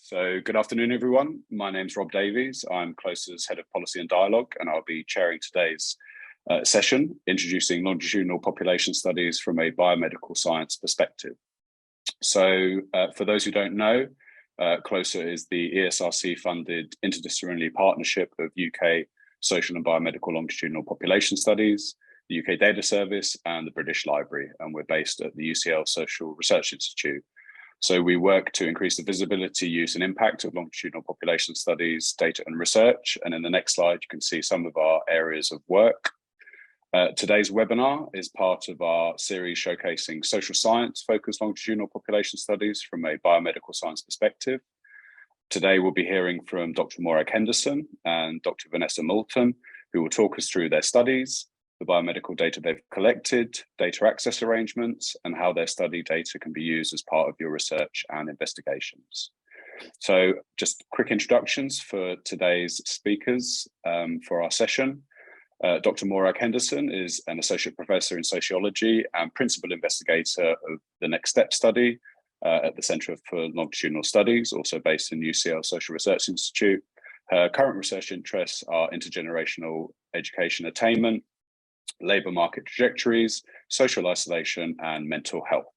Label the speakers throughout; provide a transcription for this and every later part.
Speaker 1: So good afternoon, everyone. My name's Rob Davies. I'm Closer's Head of Policy and Dialogue, and I'll be chairing today's session, introducing longitudinal population studies from a biomedical science perspective. So for those who don't know, Closer is the ESRC-funded interdisciplinary partnership of UK social and biomedical longitudinal population studies, the UK Data Service, and the British Library, and we're based at the UCL Social Research Institute. So we work to increase the visibility, use and impact of longitudinal population studies, data and research. And in the next slide, you can see some of our areas of work. Today's webinar is part of our series showcasing social science focused longitudinal population studies from a biomedical science perspective. Today, we'll be hearing from Dr. Morag Henderson and Dr. Vanessa Moulton, who will talk us through their studies, the biomedical data they've collected, data access arrangements, and how their study data can be used as part of your research and investigations. So just quick introductions for today's speakers for our session. Dr. Morag Henderson is an associate professor in sociology and principal investigator of the Next Step study at the Centre for Longitudinal Studies, also based in UCL Social Research Institute. Her current research interests are intergenerational education attainment, labour market trajectories, social isolation, and mental health.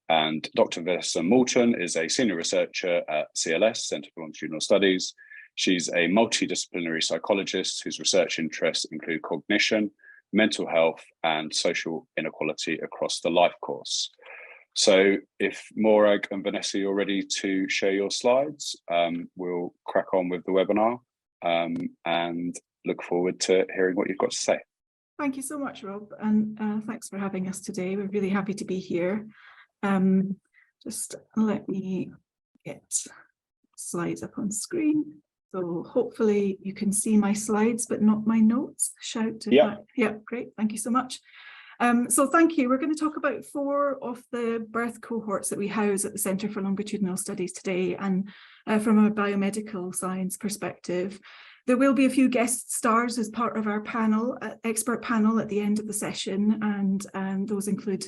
Speaker 1: And Dr. Vanessa Moulton is a senior researcher at CLS, Centre for Longitudinal Studies. She's a multidisciplinary psychologist whose research interests include cognition, mental health, and social inequality across the life course. So if Morag and Vanessa, you're ready to share your slides, we'll crack on with the webinar and look forward to hearing what you've got to say.
Speaker 2: Thank you so much, Rob, and thanks for having us today. We're really happy to be here. Just let me get slides up on screen. So hopefully you can see my slides, but not my notes. Shout to that. Yeah, great. Thank you so much. So thank you. We're going to talk about 4 of the birth cohorts that we house at the Centre for Longitudinal Studies today, and from a biomedical science perspective. There will be a few guest stars as part of our panel, expert panel at the end of the session, and those include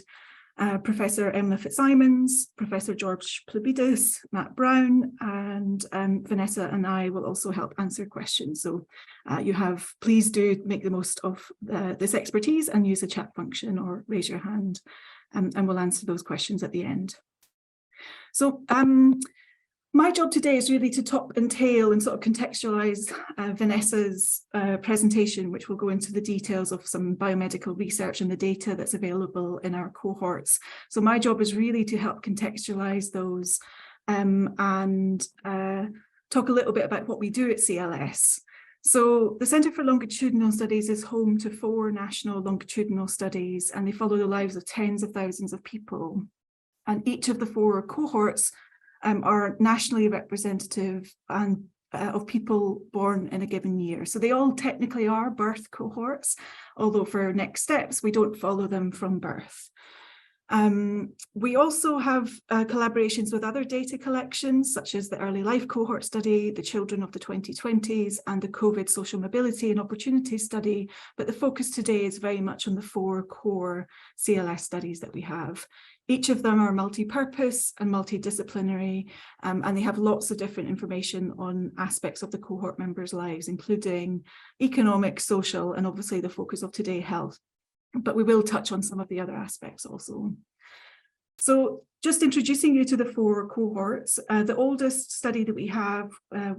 Speaker 2: Professor Emma Fitzsimons, Professor George Plebidis, Matt Brown, and Vanessa and I will also help answer questions. So please do make the most of this expertise and use the chat function or raise your hand, and we'll answer those questions at the end. So my job today is really to top and tail and sort of contextualise Vanessa's presentation, which will go into the details of some biomedical research and the data that's available in our cohorts. So my job is really to help contextualise those and talk a little bit about what we do at CLS. So the Centre for Longitudinal Studies is home to 4 national longitudinal studies, and they follow the lives of tens of thousands of people. And each of the 4 cohorts are nationally representative and of people born in a given year. So they all technically are birth cohorts, although for next steps, we don't follow them from birth. We also have collaborations with other data collections, such as the Early Life Cohort Study, the Children of the 2020s, and the COVID Social Mobility and Opportunities Study. But the focus today is very much on the 4 core CLS studies that we have. Each of them are multi-purpose and multidisciplinary, and they have lots of different information on aspects of the cohort members' lives, including economic, social, and obviously the focus of today, health. But we will touch on some of the other aspects also. So just introducing you to the 4 cohorts, the oldest study that we have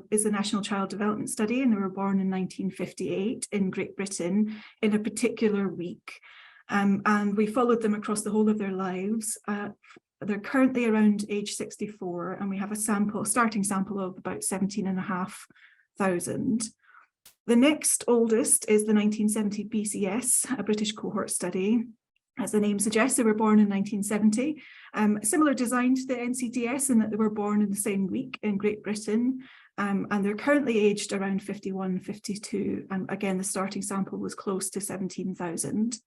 Speaker 2: is the National Child Development Study, and they were born in 1958 in Great Britain in a particular week. And we followed them across the whole of their lives. They're currently around age 64, and we have a starting sample of about 17,500. The next oldest is the 1970 BCS, a British Cohort Study. As the name suggests, they were born in 1970. Similar design to the NCDS in that they were born in the same week in Great Britain. And they're currently aged around 51, 52. And again, the starting sample was close to 17,000.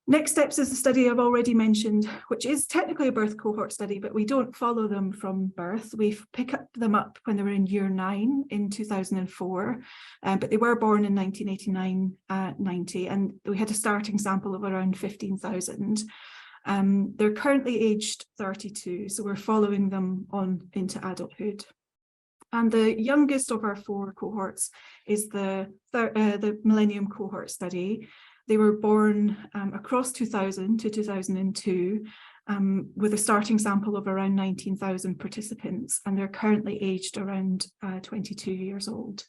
Speaker 2: Next steps is the study I've already mentioned, which is technically a birth cohort study, but we don't follow them from birth. We pick them up when they were in year 9 in 2004, but they were born in 1989-90, and we had a starting sample of around 15,000. They're currently aged 32, so we're following them on into adulthood. And the youngest of our 4 cohorts is the Millennium Cohort Study. They were born across 2000 to 2002 with a starting sample of around 19,000 participants, and they're currently aged around 22 years old.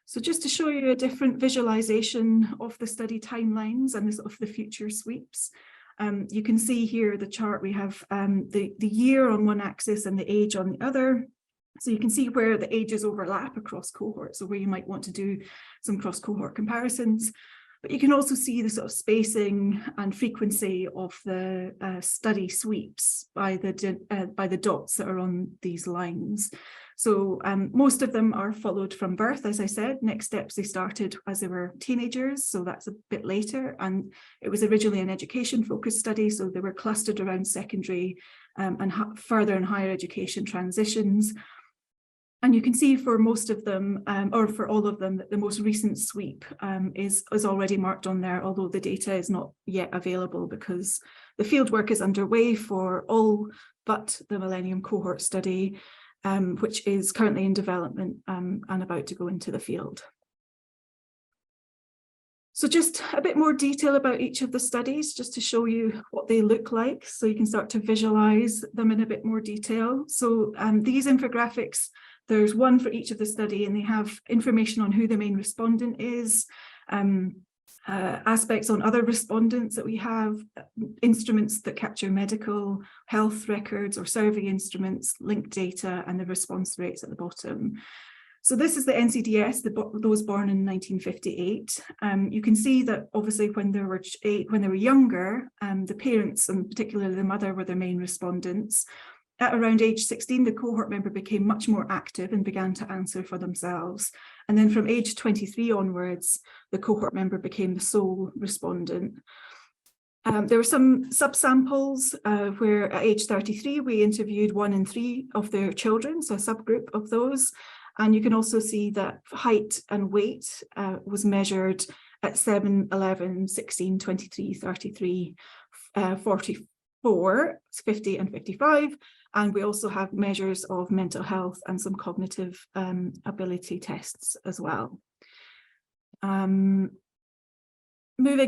Speaker 2: So just to show you a different visualization of the study timelines and the future sweeps, you can see here the chart. We have the year on one axis and the age on the other. So you can see where the ages overlap across cohorts, so where you might want to do some cross-cohort comparisons. But you can also see the sort of spacing and frequency of the study sweeps by the dots that are on these lines. So most of them are followed from birth, as I said. Next steps, they started as they were teenagers, so that's a bit later. And it was originally an education-focused study, so they were clustered around secondary and further and higher education transitions. And you can see for most of them, or for all of them, that the most recent sweep is already marked on there, although the data is not yet available because the fieldwork is underway for all but the Millennium Cohort Study, which is currently in development and about to go into the field. So just a bit more detail about each of the studies, just to show you what they look like, so you can start to visualize them in a bit more detail. So these infographics, there's one for each of the study, and they have information on who the main respondent is, aspects on other respondents that we have, instruments that capture medical health records or survey instruments, linked data, and the response rates at the bottom. So this is the NCDS, those born in 1958. You can see that obviously when they were younger, the parents, and particularly the mother, were the main respondents. At around age 16, the cohort member became much more active and began to answer for themselves. And then from age 23 onwards, the cohort member became the sole respondent. There were some subsamples where at age 33, we interviewed 1 in 3 of their children, so a subgroup of those. And you can also see that height and weight was measured at 7, 11, 16, 23, 33, 44, 50 and 55. And we also have measures of mental health and some cognitive ability tests as well. Moving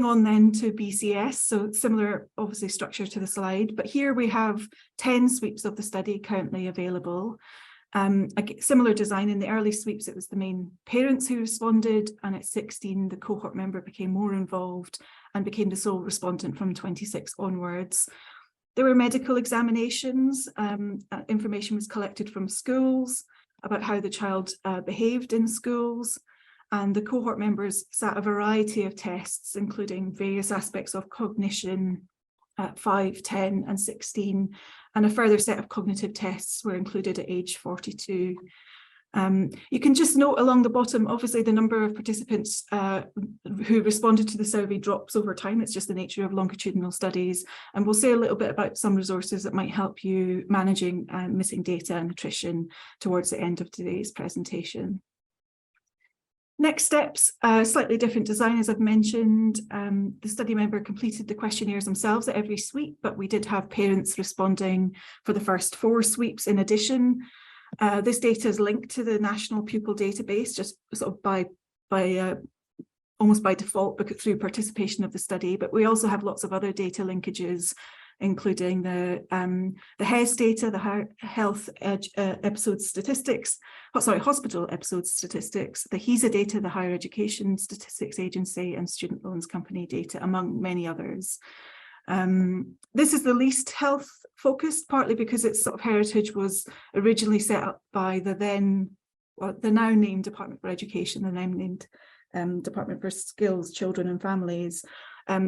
Speaker 2: on then to BCS, so similar obviously structure to the slide, but here we have 10 sweeps of the study currently available. A similar design. In the early sweeps, it was the main parents who responded, and at 16, the cohort member became more involved and became the sole respondent from 26 onwards. There were medical examinations, information was collected from schools about how the child behaved in schools, and the cohort members sat a variety of tests, including various aspects of cognition at 5, 10 and 16, and a further set of cognitive tests were included at age 42. You can just note along the bottom, obviously the number of participants who responded to the survey drops over time. It's just the nature of longitudinal studies. And we'll say a little bit about some resources that might help you managing missing data and attrition towards the end of today's presentation. Next steps, slightly different design, as I've mentioned. The study member completed the questionnaires themselves at every sweep, but we did have parents responding for the first 4 sweeps in addition. This data is linked to the National Pupil Database, just sort of almost by default, but through participation of the study. But we also have lots of other data linkages, including the HES data, the health episode statistics, hospital episode statistics, the HESA data, the Higher Education Statistics Agency, and Student Loans Company data, among many others. This is the least health focused, partly because its sort of heritage was originally set up by the now named Department for Education, the now named Department for Skills, Children and Families.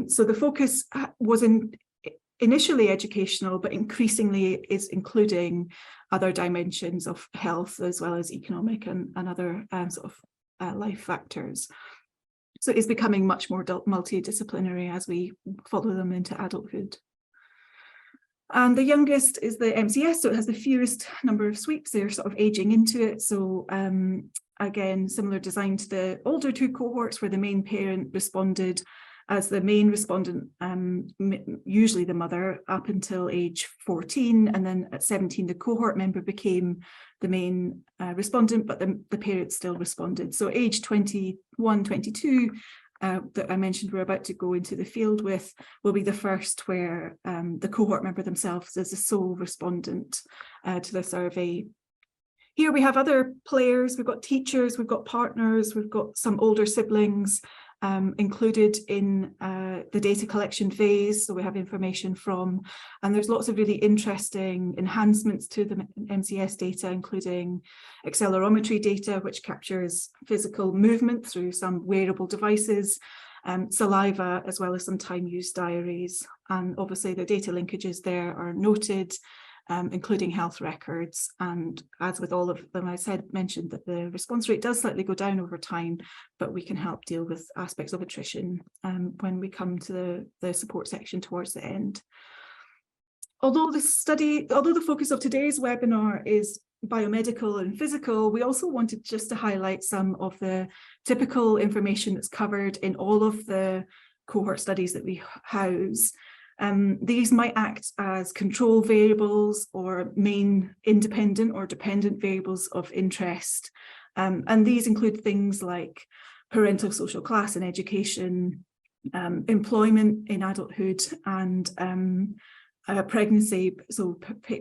Speaker 2: So the focus was initially educational, but increasingly is including other dimensions of health as well as economic and other life factors. So it's becoming much more multidisciplinary as we follow them into adulthood. And the youngest is the MCS, so it has the fewest number of sweeps. They're sort of aging into it. So again, similar design to the older 2 cohorts where the main parent responded as the main respondent, usually the mother, up until age 14, and then at 17 the cohort member became the main respondent, but the parents still responded. So age 21, 22, that I mentioned we're about to go into the field with, will be the first where the cohort member themselves is the sole respondent to the survey. Here we have other players, we've got teachers, we've got partners, we've got some older siblings included in the data collection phase, so we have information from, and there's lots of really interesting enhancements to the MCS data, including accelerometry data, which captures physical movement through some wearable devices, saliva, as well as some time-use diaries. And obviously the data linkages there are noted, including health records. And as with all of them, I mentioned that the response rate does slightly go down over time, but we can help deal with aspects of attrition when we come to the support section towards the end. Although the focus of today's webinar is biomedical and physical, we also wanted just to highlight some of the typical information that's covered in all of the cohort studies that we house. These might act as control variables or main independent or dependent variables of interest. And these include things like parental social class and education, employment in adulthood, and pregnancy, so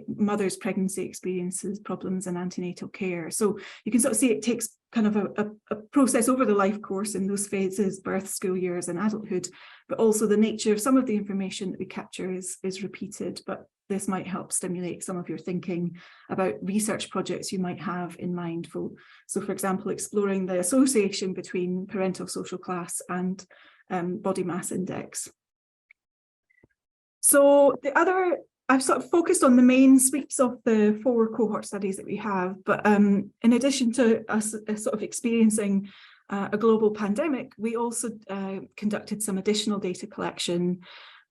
Speaker 2: mother's pregnancy experiences, problems and antenatal care. So you can sort of see it takes kind of a process over the life course in those phases, birth, school years and adulthood, but also the nature of some of the information that we capture is repeated, but this might help stimulate some of your thinking about research projects you might have in mind. So for example, exploring the association between parental social class and body mass index. So I've sort of focused on the main sweeps of the 4 cohort studies that we have, but in addition to us sort of experiencing a global pandemic, we also conducted some additional data collection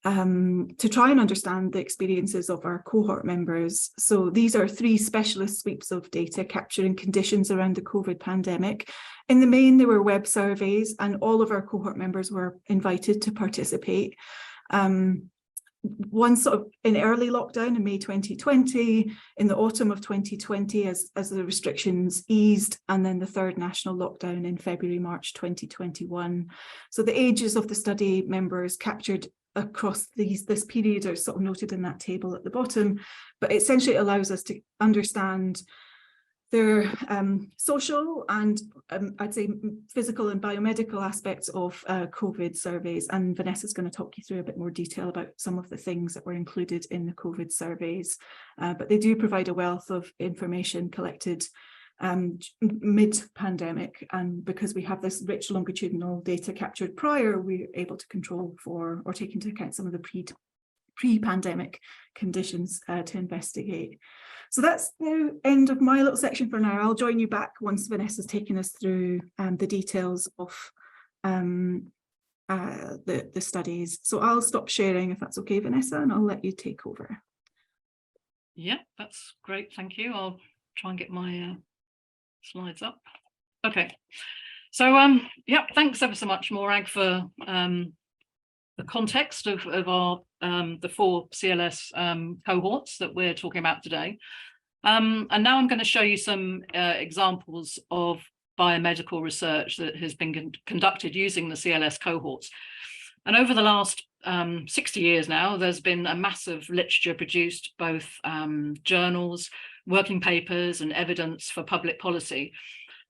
Speaker 2: to try and understand the experiences of our cohort members. So these are 3 specialist sweeps of data capturing conditions around the COVID pandemic. In the main, there were web surveys and all of our cohort members were invited to participate. One sort of in early lockdown in May 2020, in the autumn of 2020 as the restrictions eased, and then the 3rd national lockdown in February, March 2021. So the ages of the study members captured across this period are sort of noted in that table at the bottom, but it essentially allows us to understand their social and I'd say physical and biomedical aspects of COVID surveys, and Vanessa's going to talk you through a bit more detail about some of the things that were included in the COVID surveys, but they do provide a wealth of information collected mid-pandemic, and because we have this rich longitudinal data captured prior, we're able to control for or take into account some of the pre-pandemic conditions to investigate. So that's the end of my little section for now. I'll join you back once Vanessa's taken us through the details of the studies. So I'll stop sharing if that's okay, Vanessa, and I'll let you take over.
Speaker 3: Yeah, that's great. Thank you. I'll try and get my slides up. Okay. So yeah, thanks ever so much, Morag, for the context of our the 4 CLS cohorts that we're talking about today. And now I'm going to show you some examples of biomedical research that has been conducted using the CLS cohorts. And over the last 60 years now, there's been a massive literature produced, both journals, working papers and evidence for public policy.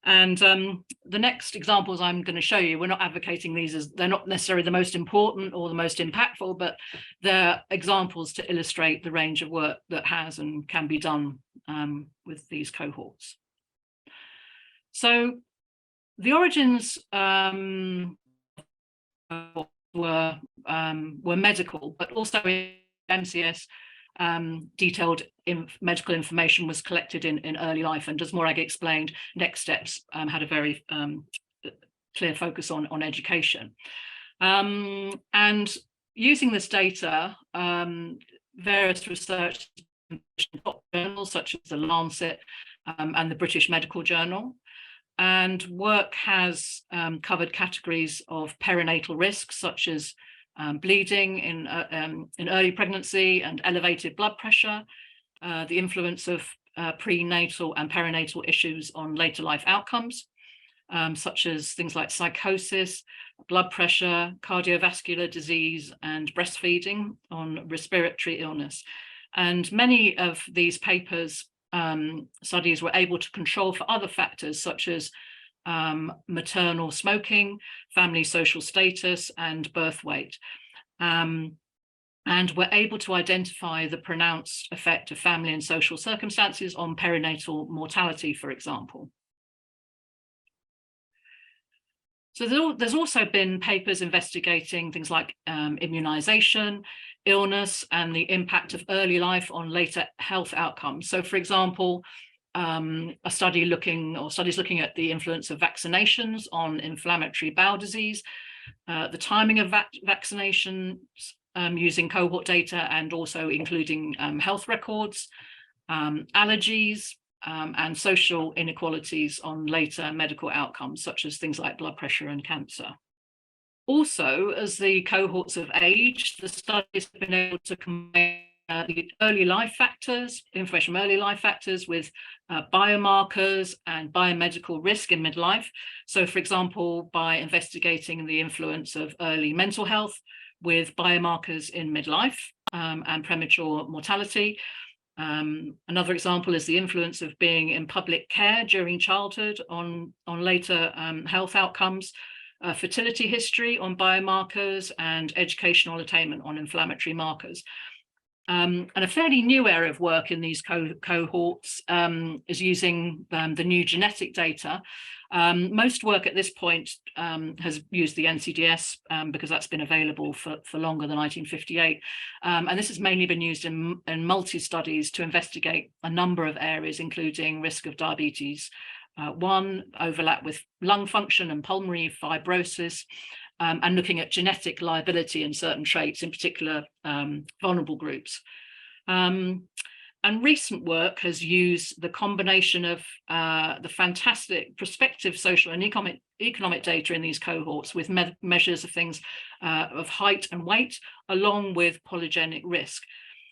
Speaker 3: And the next examples I'm going to show you, we're not advocating these as they're not necessarily the most important or the most impactful, but they're examples to illustrate the range of work that has and can be done with these cohorts. So the origins were medical, but also in MCS, detailed medical information was collected in early life, and as Morag explained, Next Steps had a very clear focus on education. And using this data, various research journals such as the Lancet and the British Medical Journal And work has covered categories of perinatal risks, such as bleeding in early pregnancy and elevated blood pressure, the influence of prenatal and perinatal issues on later life outcomes, such as things like psychosis, blood pressure, cardiovascular disease, and breastfeeding on respiratory illness. And many of these papers, studies were able to control for other factors such as maternal smoking, family social status, and birth weight. And were able to identify the pronounced effect of family and social circumstances on perinatal mortality, for example. So there's also been papers investigating things like immunization, illness, and the impact of early life on later health outcomes. So, for example, studies looking at the influence of vaccinations on inflammatory bowel disease, the timing of vaccinations using cohort data and also including health records, allergies, and social inequalities on later medical outcomes, such as things like blood pressure and cancer. Also, as the cohorts of age, the studies have been able to combine the early life factors, information from early life factors with biomarkers and biomedical risk in midlife. So, for example, by investigating the influence of early mental health with biomarkers in midlife and premature mortality. Another example is the influence of being in public care during childhood on later health outcomes, fertility history on biomarkers, and educational attainment on inflammatory markers. And a fairly new area of work in these cohorts is using the new genetic data. Most work at this point has used the NCDS because that's been available for longer than 1958. And this has mainly been used in multi-studies to investigate a number of areas, including risk of diabetes 1, overlap with lung function and pulmonary fibrosis, and looking at genetic liability in certain traits, in particular vulnerable groups. And recent work has used the combination of the fantastic prospective social and economic data in these cohorts with measures of things of height and weight, along with polygenic risk.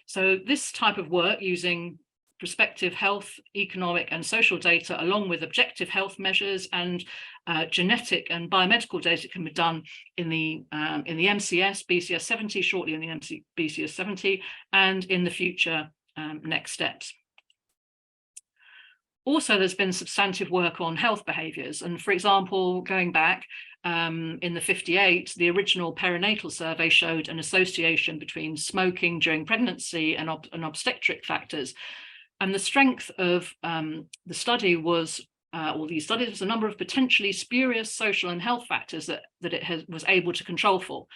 Speaker 3: So this type of work using prospective health, economic, and social data, along with objective health measures and genetic and biomedical data, can be done in the MCS, BCS 70, shortly in the BCS 70, and in the future next steps. Also, there's been substantive work on health behaviours, and for example, going back in the 58, the original perinatal survey showed an association between smoking during pregnancy and obstetric factors. And the strength of the study was, or these studies, was a number of potentially spurious social and health factors that it was able to control for.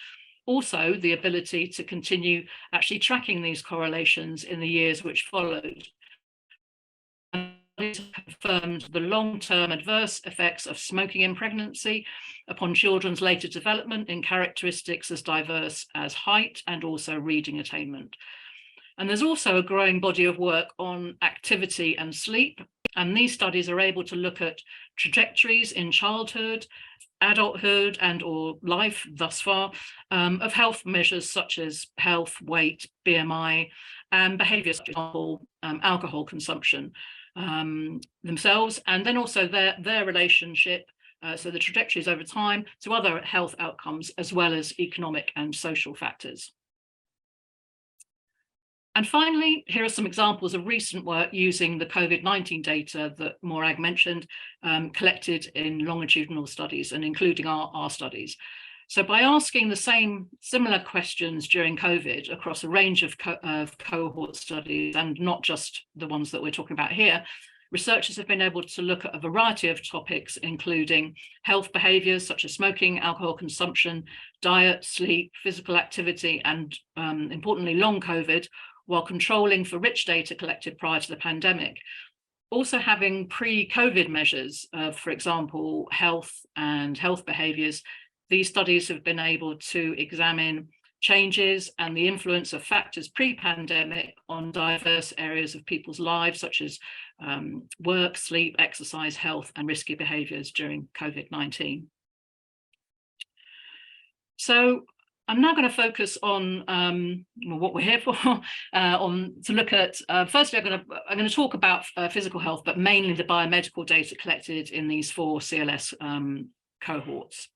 Speaker 3: Also, the ability to continue actually tracking these correlations in the years which followed. And it confirmed the long-term adverse effects of smoking in pregnancy upon children's later development in characteristics as diverse as height and also reading attainment. And there's also a growing body of work on activity and sleep. And these studies are able to look at trajectories in childhood, adulthood, and or life thus far of health measures such as health, weight, BMI, and behaviours such as alcohol consumption themselves, and then also their relationship, so the trajectories over time, to other health outcomes, as well as economic and social factors. And finally, here are some examples of recent work using the COVID-19 data that Morag mentioned, collected in longitudinal studies and including our studies. So by asking the similar questions during COVID across a range of cohort studies, and not just the ones that we're talking about here, researchers have been able to look at a variety of topics, including health behaviours such as smoking, alcohol consumption, diet, sleep, physical activity, and importantly, long COVID, while controlling for rich data collected prior to the pandemic. Also having pre-COVID measures of, for example, health and health behaviours, these studies have been able to examine changes and the influence of factors pre-pandemic on diverse areas of people's lives, such as work, sleep, exercise, health, and risky behaviours during COVID-19. So I'm now going to focus on what we're here for, to look at, firstly, I'm going to talk about physical health, but mainly the biomedical data collected in these 4 CLS cohorts.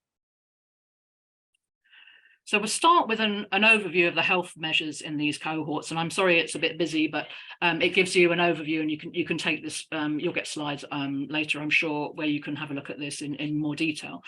Speaker 3: So we'll start with an overview of the health measures in these cohorts, and I'm sorry it's a bit busy, but it gives you an overview, and you can take this. You'll get slides later, I'm sure, where you can have a look at this in more detail.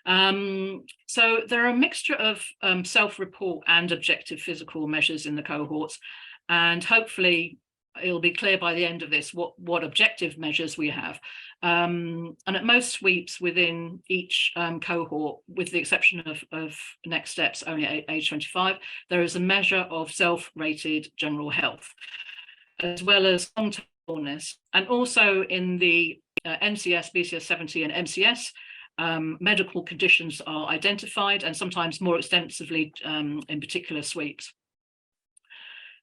Speaker 3: So there are a mixture of self-report and objective physical measures in the cohorts, and hopefully it'll be clear by the end of this what objective measures we have. And at most sweeps within each cohort, with the exception of next steps, only at age 25, there is a measure of self-rated general health, as well as long-term illness. And also in the NCS, BCS 70 and MCS, medical conditions are identified, and sometimes more extensively in particular sweeps.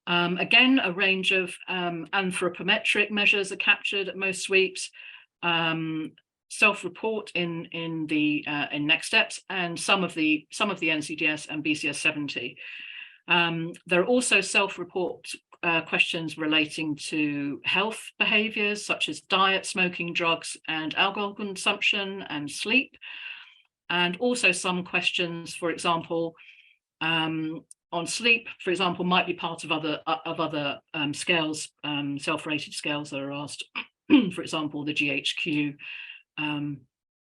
Speaker 3: Again, a range of anthropometric measures are captured at most sweeps, self-report in next steps, and some of the NCDS and BCS 70. There are also self-report questions relating to health behaviours, such as diet, smoking, drugs, and alcohol consumption, and sleep. And also some questions, for example, on sleep, for example, might be part of other scales, self-rated scales that are asked. For example, the GHQ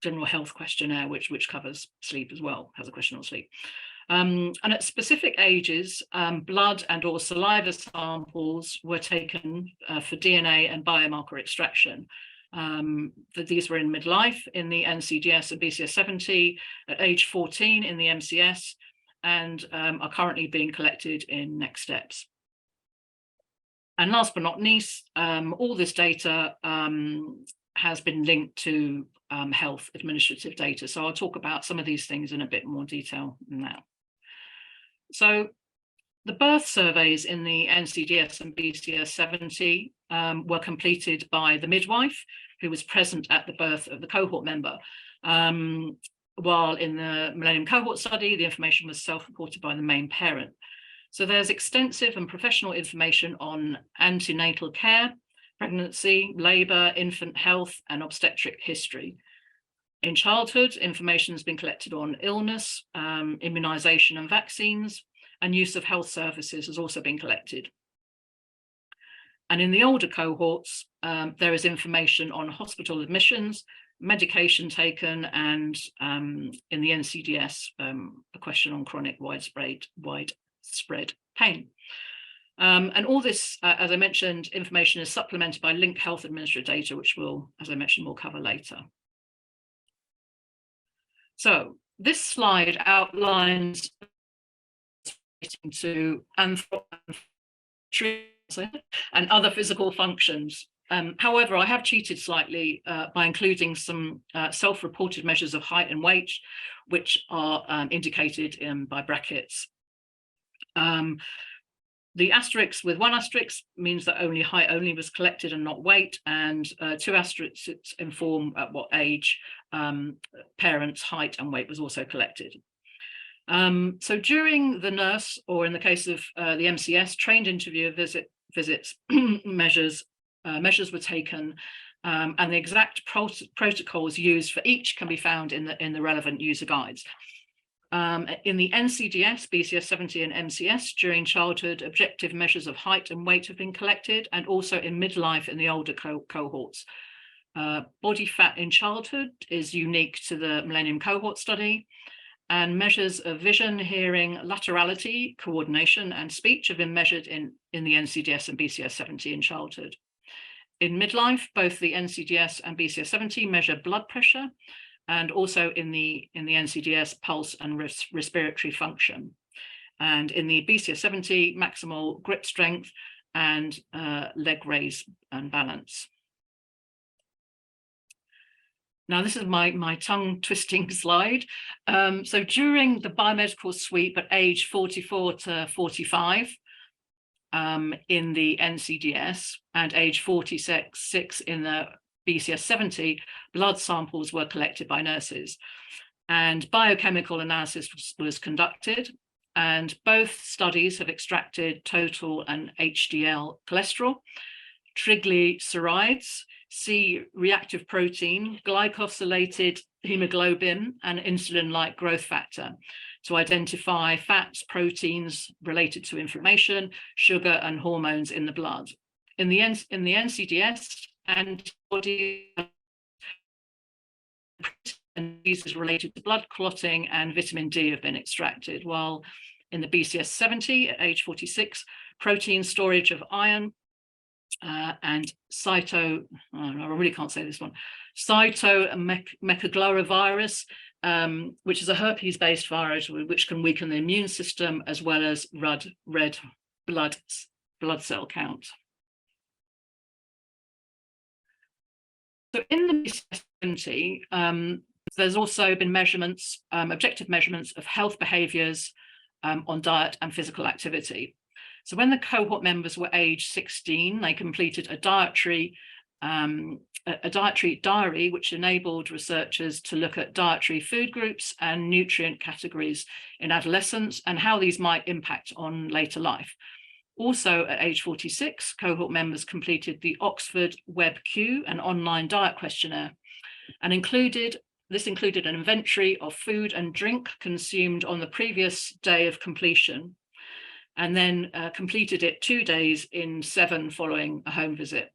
Speaker 3: general health questionnaire, which covers sleep as well, has a question on sleep. And at specific ages, blood and or saliva samples were taken for DNA and biomarker extraction. These were in midlife in the NCDS and BCS 70, at age 14 in the MCS, and are currently being collected in next steps. And last but not least, all this data has been linked to health administrative data. So I'll talk about some of these things in a bit more detail now. So the birth surveys in the NCDS and BCS 70 were completed by the midwife who was present at the birth of the cohort member. While in the Millennium Cohort Study, the information was self-reported by the main parent. So there's extensive and professional information on antenatal care, pregnancy, labour, infant health, and obstetric history. In childhood, information has been collected on illness, immunisation and vaccines, and use of health services has also been collected. And in the older cohorts, there is information on hospital admissions, medication taken, and in the NCDS, a question on chronic widespread pain. And all this, as I mentioned, information is supplemented by linked health administrative data, which will, as I mentioned, we'll cover later. So this slide outlines to anthropometrics and other physical functions. However, I have cheated slightly by including some self-reported measures of height and weight, which are indicated by brackets. The asterisk with 1 asterisk means that only height only was collected and not weight, and 2 asterisks inform at what age parents' height and weight was also collected. So during the nurse, or in the case of the MCS, trained interview visits, measures were taken, and the exact protocols used for each can be found in the relevant user guides. In the NCDS, BCS 70 and MCS, during childhood, objective measures of height and weight have been collected, and also in midlife in the older cohorts. Body fat in childhood is unique to the Millennium Cohort Study, and measures of vision, hearing, laterality, coordination, and speech have been measured in the NCDS and BCS 70 in childhood. In midlife, both the NCDS and BCS 70 measure blood pressure, and also in the NCDS, pulse and respiratory function. And in the BCS 70, maximal grip strength and leg raise and balance. Now, this is my tongue twisting slide. So during the biomedical sweep at age 44 to 45 in the NCDS and age 46 in the BCS 70, blood samples were collected by nurses and biochemical analysis was conducted. And both studies have extracted total and HDL cholesterol, triglycerides, C-reactive protein, glycosylated hemoglobin, and insulin-like growth factor to identify fats, proteins related to inflammation, sugar, and hormones in the blood. In the NCDS, antibodies and diseases related to blood clotting and vitamin D have been extracted, while in the BCS 70 at age 46, protein storage of iron and I really can't say this one, cytomegalovirus, which is a herpes-based virus which can weaken the immune system as well as red blood cell count. So in the BCS 70, there's also been measurements, objective measurements of health behaviours on diet and physical activity. So when the cohort members were age 16, they completed a dietary diary, which enabled researchers to look at dietary food groups and nutrient categories in adolescence and how these might impact on later life. Also at age 46, cohort members completed the Oxford WebQ, an online diet questionnaire, and this included an inventory of food and drink consumed on the previous day of completion, and then completed it 2 days in 7 following a home visit.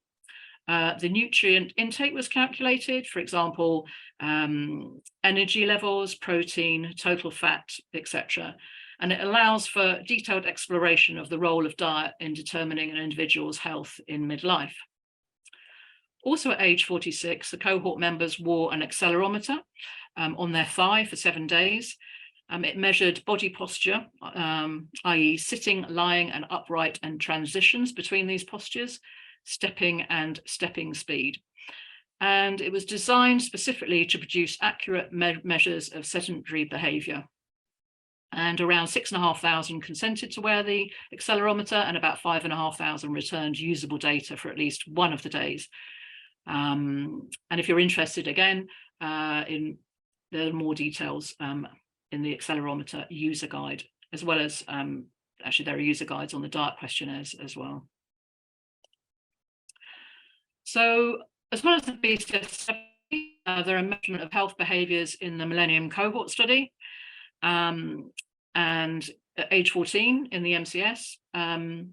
Speaker 3: The nutrient intake was calculated, for example, energy levels, protein, total fat, etc. And it allows for detailed exploration of the role of diet in determining an individual's health in midlife. Also at age 46, the cohort members wore an accelerometer on their thigh for 7 days. It measured body posture, i.e. sitting, lying and upright and transitions between these postures, stepping and stepping speed. And it was designed specifically to produce accurate measures of sedentary behaviour. And around 6,500 consented to wear the accelerometer and about 5,500 returned usable data for at least one of the days. And if you're interested again, there are more details in the accelerometer user guide, as well as actually there are user guides on the diet questionnaires as well. So as well as the BCS, there are measurement of health behaviours in the Millennium Cohort Study, and at age 14 in the MCS, in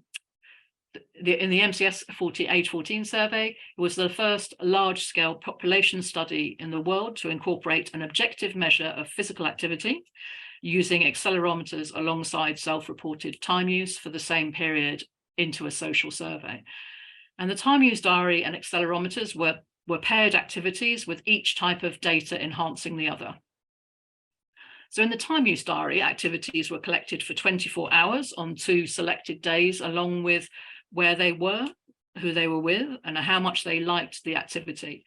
Speaker 3: the MCS age 14 survey, it was the first large-scale population study in the world to incorporate an objective measure of physical activity using accelerometers alongside self-reported time use for the same period into a social survey. And the time use diary and accelerometers were paired activities with each type of data enhancing the other. So in the time use diary, activities were collected for 24 hours on 2 selected days, along with where they were, who they were with, and how much they liked the activity.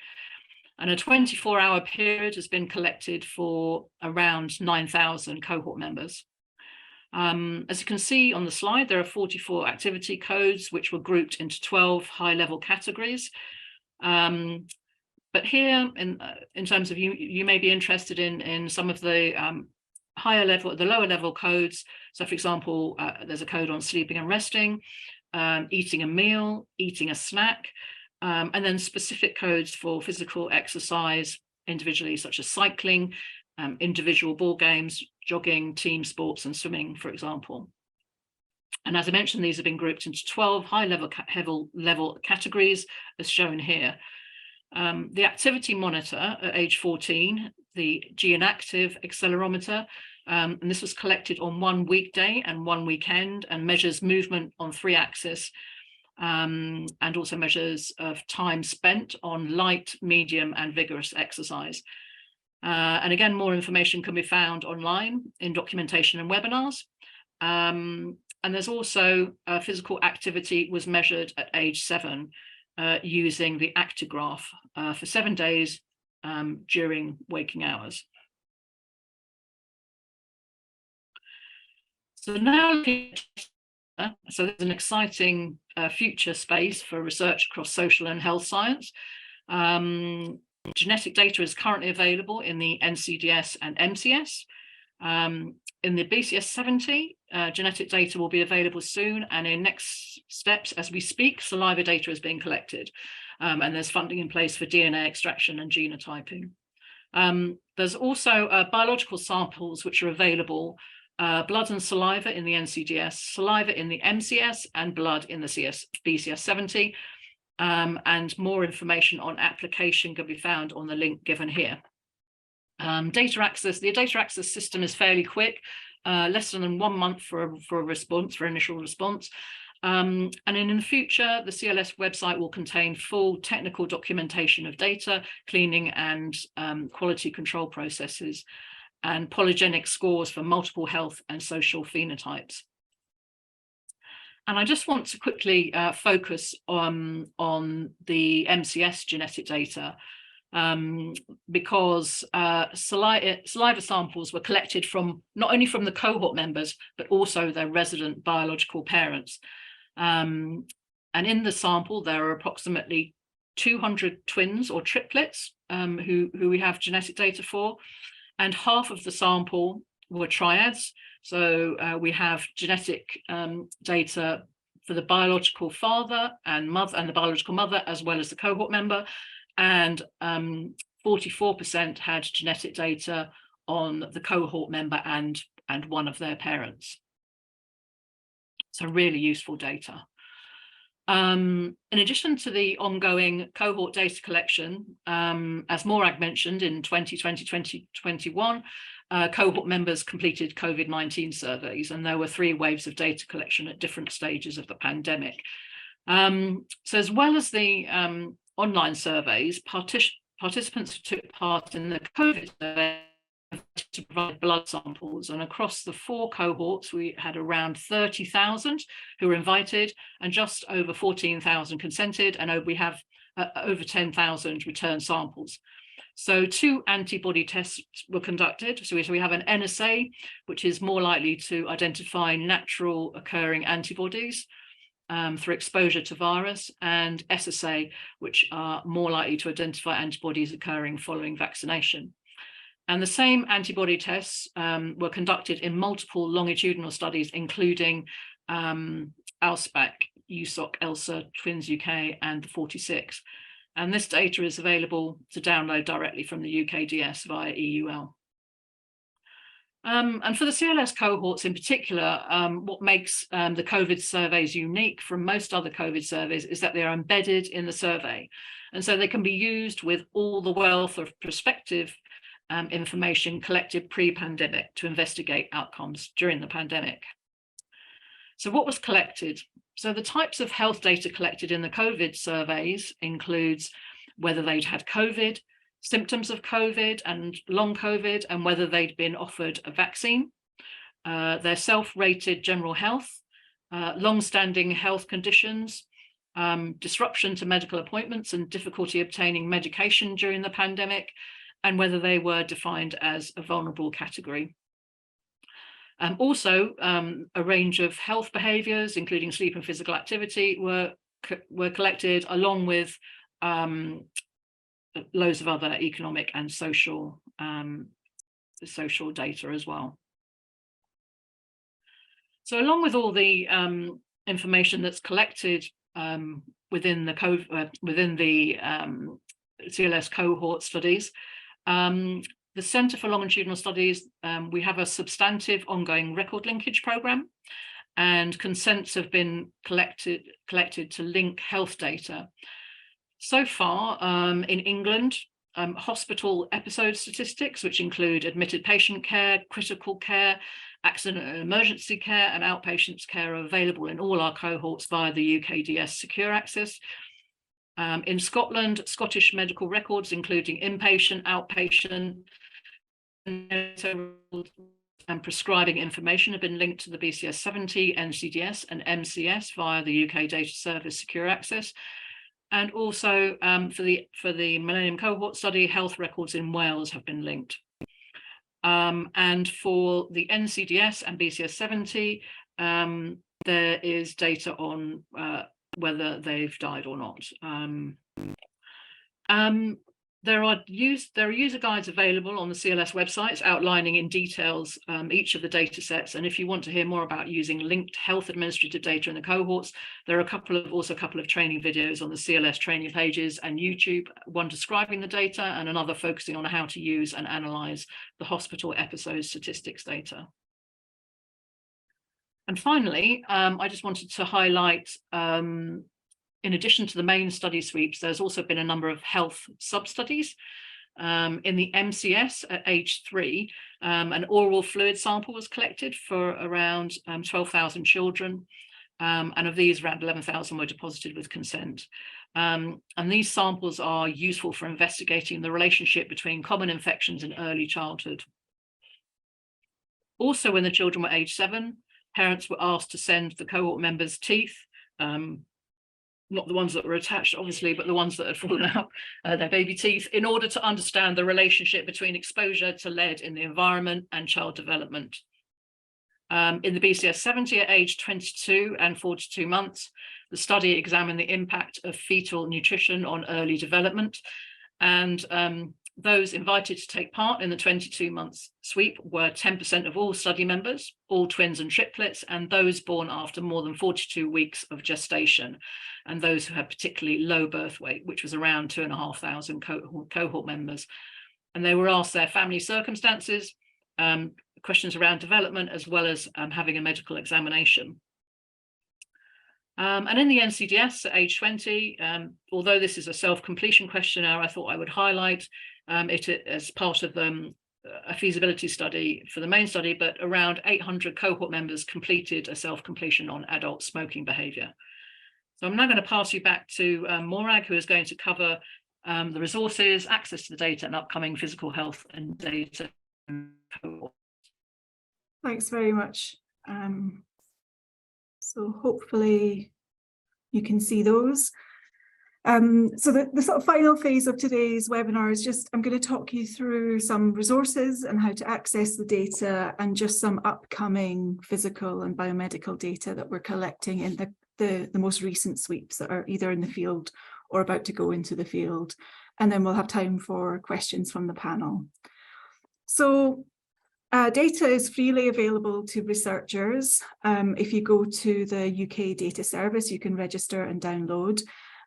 Speaker 3: And a 24-hour period has been collected for around 9,000 cohort members. As you can see on the slide, there are 44 activity codes, which were grouped into 12 high-level categories. But here, in terms of you may be interested in some of the lower level codes. So for example, there's a code on sleeping and resting, eating a meal, eating a snack, and then specific codes for physical exercise individually, such as cycling, individual ball games, jogging, team sports, and swimming, for example. And as I mentioned, these have been grouped into 12 high-level categories, as shown here. The activity monitor at age 14, the GeneActive accelerometer, and this was collected on 1 weekday and 1 weekend and measures movement on 3 axes, and also measures of time spent on light, medium, and vigorous exercise. And again, more information can be found online in documentation and webinars. And there's also physical activity was measured at age 7 using the actigraph for 7 days during waking hours. So now, so there's an exciting future space for research across social and health science. Genetic data is currently available in the NCDS and MCS. In the BCS 70, genetic data will be available soon, and in next steps, as we speak, saliva data is being collected, and there's funding in place for DNA extraction and genotyping. There's also biological samples which are available, blood and saliva in the NCDS, saliva in the MCS, and blood in the BCS 70, and more information on application can be found on the link given here. Data access, the data access system is fairly quick, less than 1 month for a response, for initial response. And in the future, the CLS website will contain full technical documentation of data, cleaning and quality control processes, and polygenic scores for multiple health and social phenotypes. And I just want to quickly focus on the MCS genetic data, because saliva samples were collected from not only from the cohort members, but also their resident biological parents. And in the sample, there are approximately 200 twins or triplets who we have genetic data for, and half of the sample were triads. So we have genetic data for the biological father and mother, and the biological mother, as well as the cohort member. And 44% had genetic data on the cohort member and one of their parents. So really useful data. In addition to the ongoing cohort data collection, as Morag mentioned, in 2020-2021, cohort members completed COVID-19 surveys, and there were 3 waves of data collection at different stages of the pandemic. So as well as the online surveys, participants who took part in the COVID survey to provide blood samples, and across the 4 cohorts we had around 30,000 who were invited, and just over 14,000 consented, and we have over 10,000 return samples. So 2 antibody tests were conducted. So we have an NSA, which is more likely to identify natural occurring antibodies for exposure to virus, and SSA, which are more likely to identify antibodies occurring following vaccination. And the same antibody tests were conducted in multiple longitudinal studies, including ALSPAC, USOC, ELSA, Twins UK, and the 46. And this data is available to download directly from the UKDS via EUL. And for the CLS cohorts in particular, what makes the COVID surveys unique from most other COVID surveys is that they are embedded in the survey. And so they can be used with all the wealth of prospective information collected pre-pandemic to investigate outcomes during the pandemic. So what was collected? So the types of health data collected in the COVID surveys includes whether they'd had COVID, symptoms of COVID and long COVID, and whether they'd been offered a vaccine, their self-rated general health, long-standing health conditions, disruption to medical appointments and difficulty obtaining medication during the pandemic, and whether they were defined as a vulnerable category. Also, a range of health behaviours, including sleep and physical activity, were collected, along with loads of other economic and social data as well. So along with all the information that's collected within the CLS cohort studies, the Centre for Longitudinal Studies, we have a substantive ongoing record linkage programme, and consents have been collected to link health data. So far, in England, hospital episode statistics, which include admitted patient care, critical care, accident and emergency care, and outpatients care, are available in all our cohorts via the UKDS Secure Access. In Scotland, Scottish medical records, including inpatient, outpatient, and prescribing information, have been linked to the BCS 70, NCDS, and MCS via the UK Data Service Secure Access. And also for the Millennium Cohort Study, health records in Wales have been linked. And for the NCDS and BCS 70, there is data on whether they've died or not. There are user guides available on the CLS websites outlining in details each of the data sets. And if you want to hear more about using linked health administrative data in the cohorts, there are also a couple of training videos on the CLS training pages and YouTube, one describing the data and another focusing on how to use and analyze the hospital episode statistics data. And finally, I just wanted to highlight, in addition to the main study sweeps, there's also been a number of health sub-studies. In the MCS at age 3, an oral fluid sample was collected for around 12,000 children. And of these, around 11,000 were deposited with consent. And these samples are useful for investigating the relationship between common infections in early childhood. Also, when the children were age 7, parents were asked to send the cohort members' teeth, not the ones that were attached, obviously, but the ones that had fallen out, their baby teeth, in order to understand the relationship between exposure to lead in the environment and child development. In the BCS 70 at age 22 and 42 months, the study examined the impact of fetal nutrition on early development. And those invited to take part in the 22 months sweep were 10% of all study members, all twins and triplets, and those born after more than 42 weeks of gestation, and those who had particularly low birth weight, which was around 2,500 cohort members. And they were asked their family circumstances, questions around development, as well as having a medical examination. And in the NCDS at age 20, although this is a self-completion questionnaire, I thought I would highlight it as part of a feasibility study for the main study, but around 800 cohort members completed a self-completion on adult smoking behaviour. So I'm now going to pass you back to Morag, who is going to cover the resources, access to the data, and upcoming physical health and data cohort.
Speaker 2: Thanks very much. So hopefully you can see those. So the sort of final phase of today's webinar is just, I'm going to talk you through some resources and how to access the data, and just some upcoming physical and biomedical data that we're collecting in the most recent sweeps that are either in the field or about to go into the field. And then we'll have time for questions from the panel. So data is freely available to researchers. If you go to the UK Data Service, you can register and download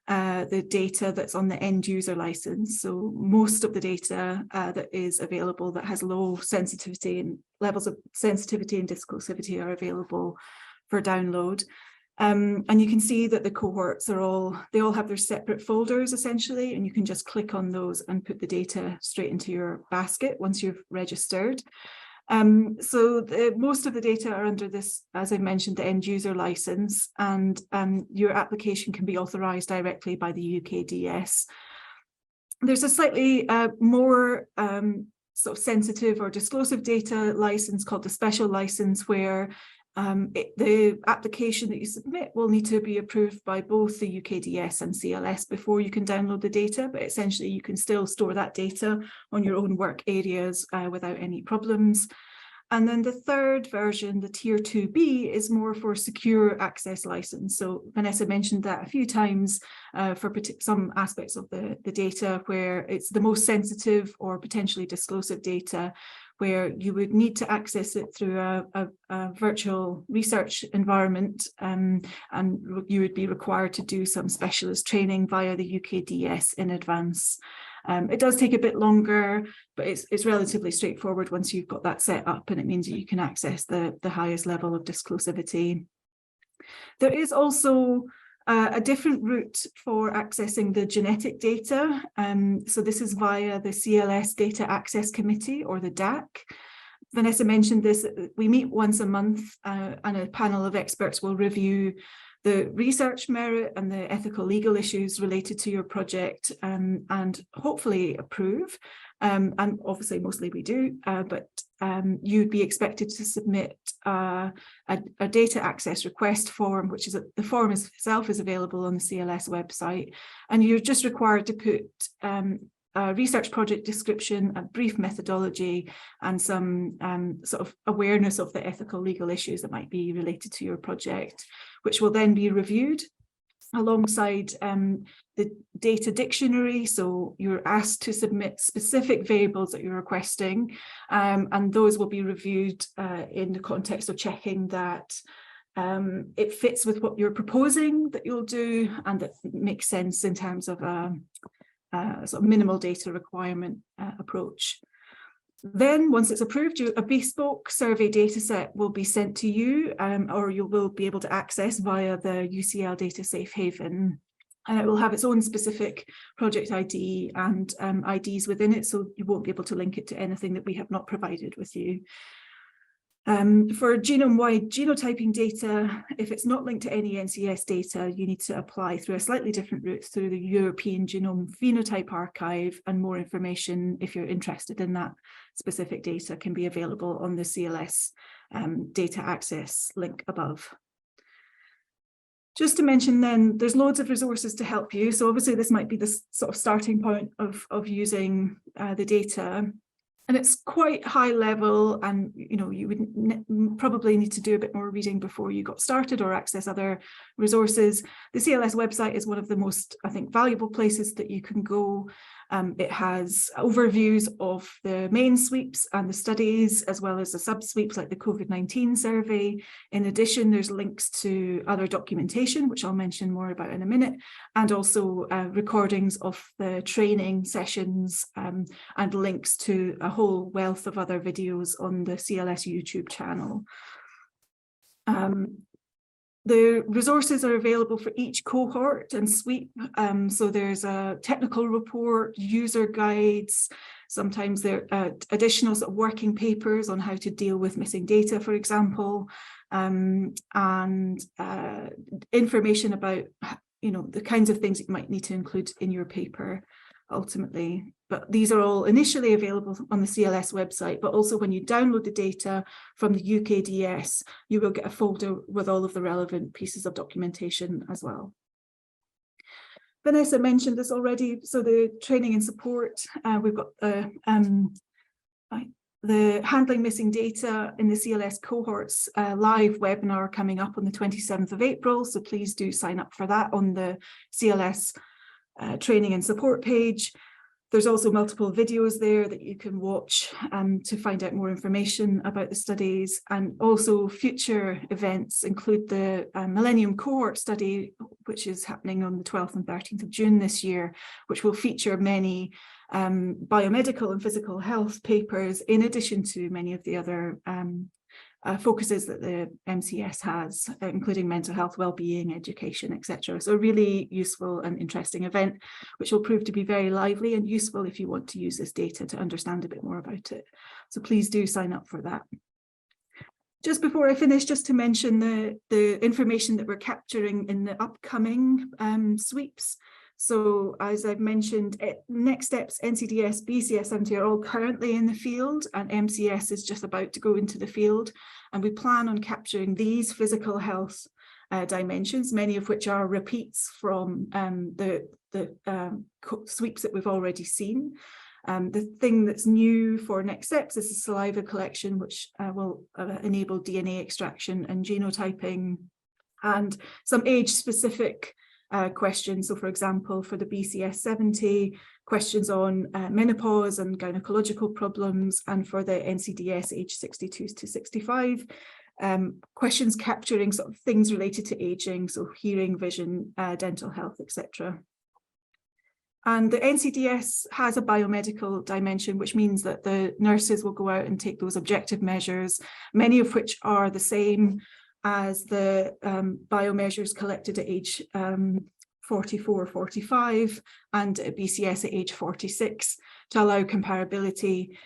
Speaker 2: the data that's on the end user license. So most of the data that is available that has low sensitivity and levels of sensitivity and disclosivity are available for download. And you can see that the cohorts they all have their separate folders essentially, and you can just click on those and put the data straight into your basket once you've registered. So most of the data are under this, as I mentioned, the end user license, and your application can be authorised directly by the UKDS. There's a slightly more sort of sensitive or disclosive data license called the special license, where the application that you submit will need to be approved by both the UKDS and CLS before you can download the data, but essentially you can still store that data on your own work areas without any problems. And then the third version, the Tier 2B, is more for secure access license. So Vanessa mentioned that a few times for some aspects of the data where it's the most sensitive or potentially disclosive data, where you would need to access it through a virtual research environment, and you would be required to do some specialist training via the UKDS in advance. It does take a bit longer, but it's relatively straightforward once you've got that set up, and it means that you can access the highest level of disclosivity. There is also a different route for accessing the genetic data. So this is via the CLS Data Access Committee, or the DAC. Vanessa mentioned this, we meet once a month and a panel of experts will review the research merit and the ethical legal issues related to your project, and hopefully approve. And obviously mostly we do, but you'd be expected to submit a data access request form, which is the form itself is available on the CLS website, and you're just required to put a research project description, a brief methodology, and some sort of awareness of the ethical legal issues that might be related to your project, which will then be reviewed alongside the data dictionary. So you're asked to submit specific variables that you're requesting, and those will be reviewed in the context of checking that it fits with what you're proposing that you'll do, and that makes sense in terms of sort of minimal data requirement approach. Then once it's approved, a bespoke survey data set will be sent to you, or you will be able to access via the UCL Data Safe Haven. And it will have its own specific project ID and IDs within it, so you won't be able to link it to anything that we have not provided with you. For genome-wide genotyping data, if it's not linked to any NCDS data, you need to apply through a slightly different route through the European Genome Phenotype Archive, and more information, if you're interested in that specific data, can be available on the CLS data access link above. Just to mention then, there's loads of resources to help you. So obviously this might be the sort of starting point of using the data. And it's quite high level, and you would probably need to do a bit more reading before you got started or access other resources. The CLS website is one of the most, I think, valuable places that you can go. It has overviews of the main sweeps and the studies, as well as the sub-sweeps like the COVID-19 survey. In addition, there's links to other documentation, which I'll mention more about in a minute, and also recordings of the training sessions, and links to a whole wealth of other videos on the CLS YouTube channel. The resources are available for each cohort and sweep. So there's a technical report, user guides, sometimes there are additional sort of working papers on how to deal with missing data, for example, and information about the kinds of things that you might need to include in your paper ultimately. But these are all initially available on the CLS website, but also when you download the data from the UKDS, you will get a folder with all of the relevant pieces of documentation as well. Vanessa mentioned this already. So the training and support, we've got the handling missing data in the CLS cohorts live webinar coming up on the 27th of April. So please do sign up for that on the CLS training and support page. There's also multiple videos there that you can watch to find out more information about the studies, and also future events include the Millennium Cohort Study, which is happening on the 12th and 13th of June this year, which will feature many biomedical and physical health papers, in addition to many of the other focuses that the MCS has, including mental health, well-being, education, etc. So a really useful and interesting event, which will prove to be very lively and useful if you want to use this data to understand a bit more about it. So please do sign up for that. Just before I finish, just to mention the information that we're capturing in the upcoming sweeps. So as I've mentioned, next steps, NCDS, BCS 70 are all currently in the field, and MCS is just about to go into the field. And we plan on capturing these physical health dimensions, many of which are repeats from the sweeps that we've already seen. The thing that's new for next steps is the saliva collection, which will enable DNA extraction and genotyping, and some age-specific questions. So for example, for the BCS 70, questions on menopause and gynecological problems, and for the NCDS age 62 to 65, questions capturing sort of things related to aging, so hearing, vision, dental health, etc. And the NCDS has a biomedical dimension, which means that the nurses will go out and take those objective measures, many of which are the same as the biomeasures collected at age 44, 45 and at BCS at age 46 to allow comparability.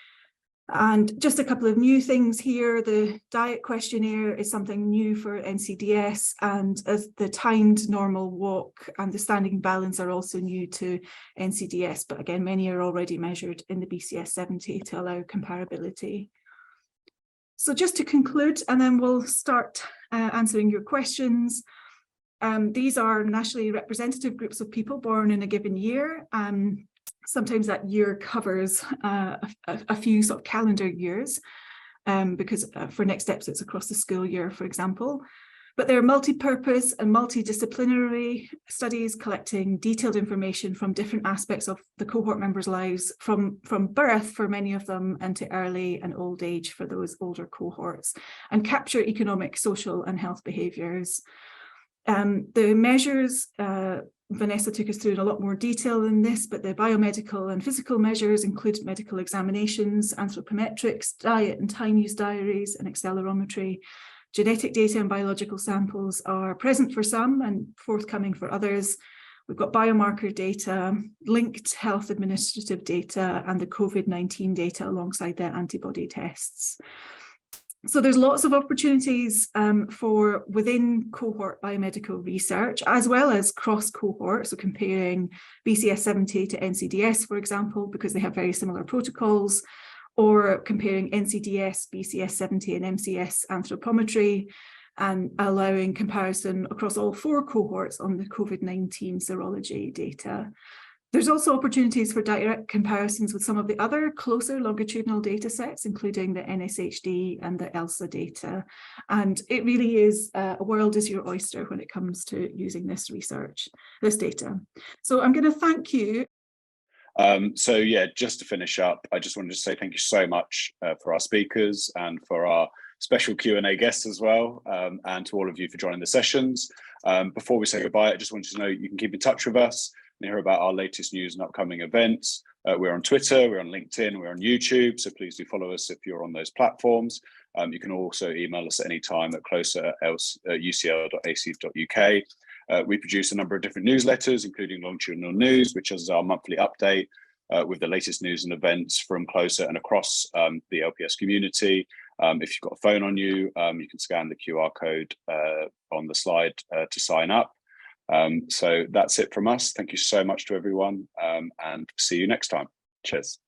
Speaker 2: And just a couple of new things here. The diet questionnaire is something new for NCDS, and as the timed normal walk and the standing balance are also new to NCDS, but again, many are already measured in the BCS 70 to allow comparability. So just to conclude, and then we'll start answering your questions. These are nationally representative groups of people born in a given year. Sometimes that year covers a few sort of calendar years, because for next steps it's across the school year, for example. But they're multi-purpose and multidisciplinary studies collecting detailed information from different aspects of the cohort members' lives, from birth for many of them and to early and old age for those older cohorts, and capture economic, social and health behaviours. The measures, Vanessa took us through in a lot more detail than this, but the biomedical and physical measures include medical examinations, anthropometrics, diet and time use diaries and accelerometry. Genetic data and biological samples are present for some and forthcoming for others. We've got biomarker data, linked health administrative data, and the COVID-19 data alongside their antibody tests. So there's lots of opportunities for within cohort biomedical research, as well as cross cohort, so comparing BCS 70 to NCDS, for example, because they have very similar protocols, or comparing NCDS, BCS 70 and MCS anthropometry, and allowing comparison across all 4 cohorts on the COVID-19 serology data. There's also opportunities for direct comparisons with some of the other closer longitudinal data sets, including the NSHD and the ELSA data. And it really is a world is your oyster when it comes to using this research, this data. So I'm going to thank you.
Speaker 1: So yeah, just to finish up, I just wanted to say thank you so much for our speakers and for our special Q&A guests as well, and to all of you for joining the sessions. Before we say goodbye, I just wanted to know you can keep in touch with us and hear about our latest news and upcoming events. We're on Twitter, we're on LinkedIn, we're on YouTube, so please do follow us if you're on those platforms. You can also email us at any time at closer@ucl.ac.uk. We produce a number of different newsletters, including Longitudinal News, which is our monthly update with the latest news and events from Closer and across the LPS community. If you've got a phone on you, you can scan the QR code on the slide to sign up. So that's it from us. Thank you so much to everyone, and see you next time. Cheers.